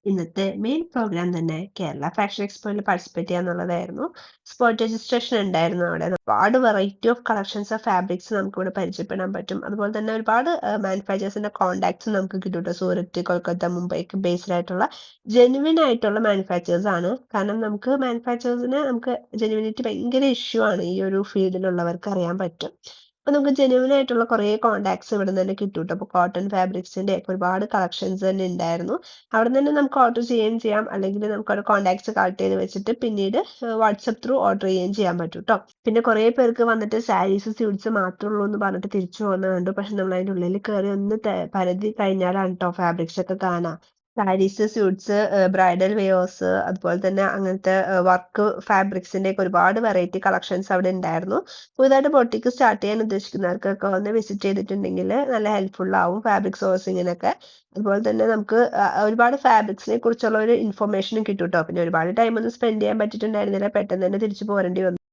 ഇന്നത്തെ main programme തന്നെ Kerala fashion എക്സ്പോയിൽ പാർട്ടിസിപ്പേറ്റ് ചെയ്യാന്നുള്ളതായിരുന്നു. സ്പോട്ട് രജിസ്ട്രേഷൻ ഉണ്ടായിരുന്നു അവിടെ. ഒരുപാട് variety of collections of fabrics നമുക്കിവിടെ പരിചയപ്പെടാൻ പറ്റും. അതുപോലെ തന്നെ ഒരുപാട് മാനുഫാക്ചേഴ്സിന്റെ കോൺടാക്ട്സ് നമുക്ക് കിട്ടും ട്ടോ. സൂററ്റ്, കൊൽക്കത്ത, മുംബൈക്ക് ബേസ്ഡ് ആയിട്ടുള്ള ജെനുവിൻ ആയിട്ടുള്ള മാനുഫാക്ചേഴ്സ് ആണ്. കാരണം നമുക്ക് മാനുഫാക്ചേഴ്സിന് നമുക്ക് ജെനുവിനിറ്റി ഭയങ്കര ഇഷ്യൂ ആണ് ഈ ഒരു ഫീൽഡിലുള്ളവർക്ക് അറിയാൻ പറ്റും. അപ്പൊ നമുക്ക് ജെനുവിൻ ആയിട്ടുള്ള കുറേ കോൺടാക്ട്സ് ഇവിടുന്ന് തന്നെ കിട്ടും ട്ടോ. അപ്പൊ കോട്ടൺ ഫാബ്രിക്സിന്റെ ഒക്കെ ഒരുപാട് കളക്ഷൻസ് തന്നെ ഉണ്ടായിരുന്നു. അവിടുന്ന് തന്നെ നമുക്ക് ഓർഡർ ചെയ്യുകയും ചെയ്യാം. അല്ലെങ്കിൽ നമുക്ക് അവിടെ കോൺടാക്ട്സ് കളക്ട് ചെയ്ത് വെച്ചിട്ട് പിന്നീട് വാട്സാപ്പ് ത്രൂ ഓർഡർ ചെയ്യുകയും ചെയ്യാൻ പറ്റും ട്ടോ. പിന്നെ കുറേ പേർക്ക് വന്നിട്ട് സാരീസ്, സ്യൂട്ട്സ് മാത്രേ ഉള്ളൂ എന്ന് പറഞ്ഞിട്ട് തിരിച്ചു പോകുന്നത് കണ്ടു. പക്ഷെ നമ്മൾ അതിന്റെ ഉള്ളിൽ കയറി ഒന്ന് പരതി കഴിഞ്ഞാലാണ് ട്ടോ ഫാബ്രിക്സ് ഒക്കെ കാണാ. സാരീസ്, സ്യൂട്ട്സ്, ബ്രൈഡൽ വെയേഴ്സ് അതുപോലെ തന്നെ അങ്ങനത്തെ വർക്ക് ഫാബ്രിക്സിന്റെ ഒക്കെ ഒരുപാട് വെറൈറ്റി കളക്ഷൻസ് അവിടെ ഉണ്ടായിരുന്നു. പുതുതായിട്ട് ബൊട്ടിക്ക് സ്റ്റാർട്ട് ചെയ്യാൻ ഉദ്ദേശിക്കുന്നവർക്കൊക്കെ ഒന്ന് വിസിറ്റ് ചെയ്തിട്ടുണ്ടെങ്കിൽ നല്ല ഹെൽപ്ഫുൾ ആവും ഫാബ്രിക് സോഴ്സിങ്ങിനൊക്കെ. അതുപോലെ തന്നെ നമുക്ക് ഒരുപാട് ഫാബ്രിക്സിനെ കുറിച്ചുള്ള ഒരു ഇൻഫർമേഷനും കിട്ടും ട്ടോ. പിന്നെ ഒരുപാട് ടൈം ഒന്നും സ്പെൻഡ് ചെയ്യാൻ പറ്റിയിട്ടുണ്ടായിരുന്നില്ല. പെട്ടെന്ന് തന്നെ തിരിച്ചു പോരേണ്ടി വന്നു.